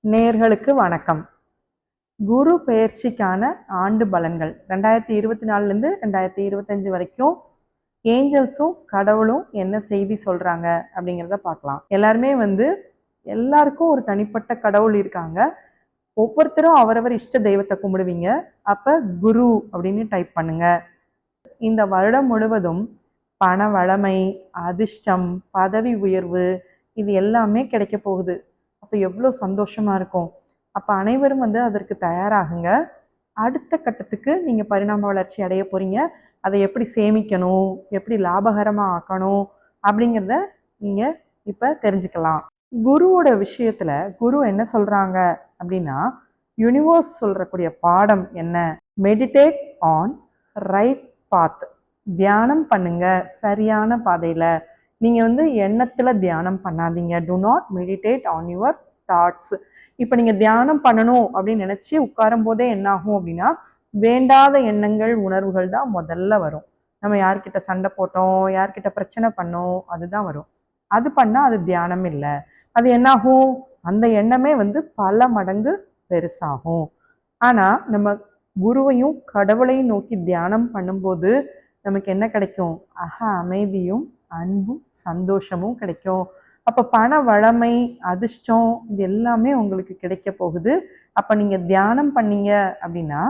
நேர்களுக்கு வணக்கம். குரு பெயர்ச்சிக்கான ஆண்டு பலன்கள் 2024லேருந்து 2025 வரைக்கும் ஏஞ்சல்ஸும் கடவுளும் என்ன செய்தி சொல்றாங்க அப்படிங்கிறத பார்க்கலாம். எல்லாருமே எல்லாருக்கும் ஒரு தனிப்பட்ட கடவுள் இருக்காங்க. ஒவ்வொருத்தரும் அவரவர் இஷ்ட தெய்வத்தை கும்பிடுவீங்க. அப்ப குரு அப்படின்னு டைப் பண்ணுங்க. இந்த வருடம் முழுவதும் பண வளமை, அதிர்ஷ்டம், பதவி உயர்வு இது எல்லாமே கிடைக்க போகுது. அப்போ எவ்வளோ சந்தோஷமா இருக்கும். அப்போ அனைவரும் அதற்கு தயாராகுங்க. அடுத்த கட்டத்துக்கு நீங்கள் பரிணாம வளர்ச்சி அடைய போகிறீங்க. அதை எப்படி சேமிக்கணும், எப்படி லாபகரமாக ஆக்கணும் அப்படிங்கிறத நீங்கள் இப்போ தெரிஞ்சுக்கலாம். குருவோட விஷயத்தில் குரு என்ன சொல்கிறாங்க அப்படின்னா, யூனிவர்ஸ் சொல்கிறக்கூடிய பாடம் என்ன? Meditate on right path. தியானம் பண்ணுங்க சரியான பாதையில். நீங்கள் எண்ணத்தில் தியானம் பண்ணாதீங்க. Do not meditate on your thoughts. இப்போ நீங்கள் தியானம் பண்ணணும் அப்படின்னு நினச்சி உட்காரும் போதே என்ன ஆகும் அப்படின்னா, வேண்டாத எண்ணங்கள் உணர்வுகள் தான் முதல்ல வரும். நம்ம யார்கிட்ட சண்டை போட்டோம், யார்கிட்ட பிரச்சனை பண்ணோம், அதுதான் வரும். அது பண்ணால் அது தியானம் இல்லை. அது என்னாகும், அந்த எண்ணமே பல மடங்கு பெருசாகும். ஆனால் நம்ம குருவையும் கடவுளையும் நோக்கி தியானம் பண்ணும்போது நமக்கு என்ன கிடைக்கும்? அமைதியும் அன்பும் சந்தோஷமும் கிடைக்கும். அப்போ பண வளமை, அதிர்ஷ்டம் இது எல்லாமே உங்களுக்கு கிடைக்க போகுது. அப்போ நீங்கள் தியானம் பண்ணீங்க அப்படின்னா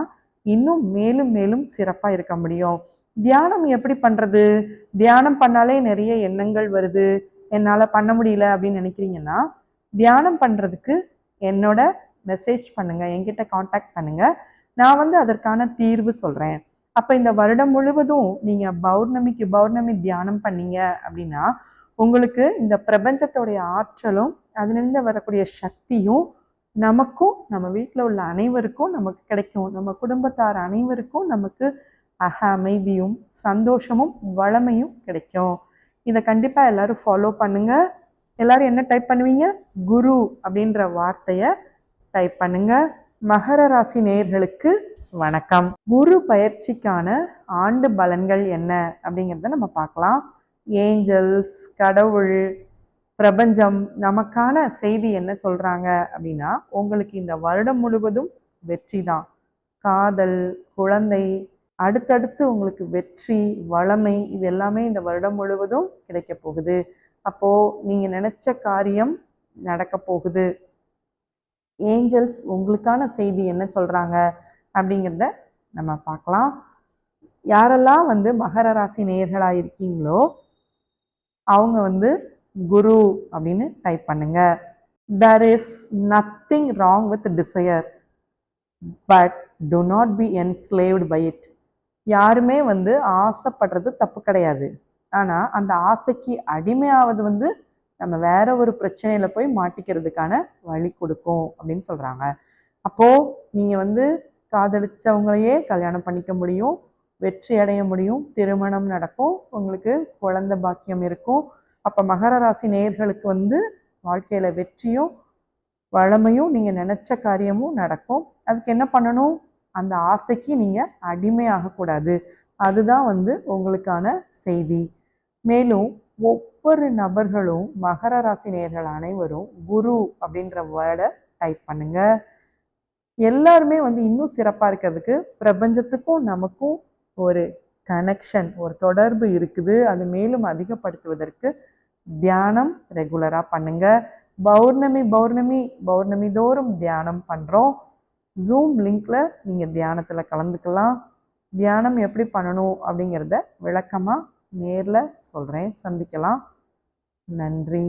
இன்னும் மேலும் மேலும் சிறப்பாக இருக்க முடியும். தியானம் எப்படி பண்ணுறது? தியானம் பண்ணாலே நிறைய எண்ணங்கள் வருது, என்னால் பண்ண முடியல அப்படின்னு நினைக்கிறீங்கன்னா, தியானம் பண்ணுறதுக்கு என்னோட மெசேஜ் பண்ணுங்கள், என்கிட்ட காண்டாக்ட் பண்ணுங்கள். நான் அதற்கான தீர்வு சொல்கிறேன். அப்போ இந்த வருடம் முழுவதும் நீங்கள் பௌர்ணமிக்கு பௌர்ணமி தியானம் பண்ணீங்க அப்படின்னா உங்களுக்கு இந்த பிரபஞ்சத்தோடைய ஆற்றலும் அதிலிருந்து வரக்கூடிய சக்தியும் நமக்கும் நம்ம வீட்டில் உள்ள அனைவருக்கும் நமக்கு கிடைக்கும். நம்ம குடும்பத்தார் அனைவருக்கும் நமக்கு அமைதியும் சந்தோஷமும் வளமையும் கிடைக்கும். இதை கண்டிப்பாக எல்லாரும் ஃபாலோ பண்ணுங்க. எல்லாரும் என்ன டைப் பண்ணுவீங்க? குரு அப்படின்ற வார்த்தையை டைப் பண்ணுங்க. மகர ராசி நேயர்களுக்கு வணக்கம். குரு பயிற்சிக்கான ஆண்டு பலன்கள் என்ன அப்படிங்கிறத நம்ம பார்க்கலாம். ஏஞ்சல்ஸ், கடவுள், பிரபஞ்சம் நமக்கான செய்தி என்ன சொல்றாங்க அப்படின்னா, உங்களுக்கு இந்த வருடம் முழுவதும் வெற்றி தான். காதல், குழந்தை, அடுத்தடுத்து உங்களுக்கு வெற்றி, வளமை இது எல்லாமே இந்த வருடம் முழுவதும் கிடைக்க போகுது. அப்போ நீங்க நினைச்ச காரியம் நடக்க போகுது. ஏஞ்சல்ஸ் உங்களுக்கான செய்தி என்ன சொல்றாங்க அப்படிங்கிறத நம்ம பார்க்கலாம். யாரெல்லாம் மகர ராசி நேயர்களாக இருக்கீங்களோ அவங்க குரு அப்படின்னு டைப் பண்ணுங்க. there is nothing wrong with desire but do not be enslaved by it. யாருமே ஆசைப்படுறது தப்பு கிடையாது. ஆனால் அந்த ஆசைக்கு அடிமையாவது நம்ம வேற ஒரு பிரச்சனையில போய் மாட்டிக்கிறதுக்கான வழி கொடுக்கும் அப்படின்னு சொல்றாங்க. அப்போ நீங்க காதலிச்சவங்களையே கல்யாணம் பண்ணிக்க முடியும், வெற்றி அடைய முடியும், திருமணம் நடக்கும், உங்களுக்கு குழந்தை பாக்கியம் இருக்கும். அப்போ மகர ராசி நேயர்களுக்கு வாழ்க்கையில வெற்றியும் வளமையும் நீங்க நினைச்ச காரியமும் நடக்கும். அதுக்கு என்ன பண்ணணும்? அந்த ஆசைக்கு நீங்க அடிமையாகக்கூடாது. அதுதான் உங்களுக்கான செய்தி. மேலும் ஒவ்வொரு நபர்களும் மகர ராசி நேயர்கள் அனைவரும் குரு அப்படின்ற வேர்டை டைப் பண்ணுங்க. எல்லாருமே இன்னும் சிறப்பாக இருக்கிறதுக்கு பிரபஞ்சத்துக்கும் நமக்கும் ஒரு கனெக்ஷன், ஒரு தொடர்பு இருக்குது. அது மேலும் அதிகப்படுத்துவதற்கு தியானம் ரெகுலராக பண்ணுங்க. பௌர்ணமி பௌர்ணமி பௌர்ணமி தோறும் தியானம் பண்ணுறோம். ஜூம் லிங்க்ல நீங்கள் தியானத்தில் கலந்துக்கலாம். தியானம் எப்படி பண்ணணும் அப்படிங்கிறத விளக்கமாக நேரில் சொல்கிறேன். சந்திக்கலாம். நன்றி.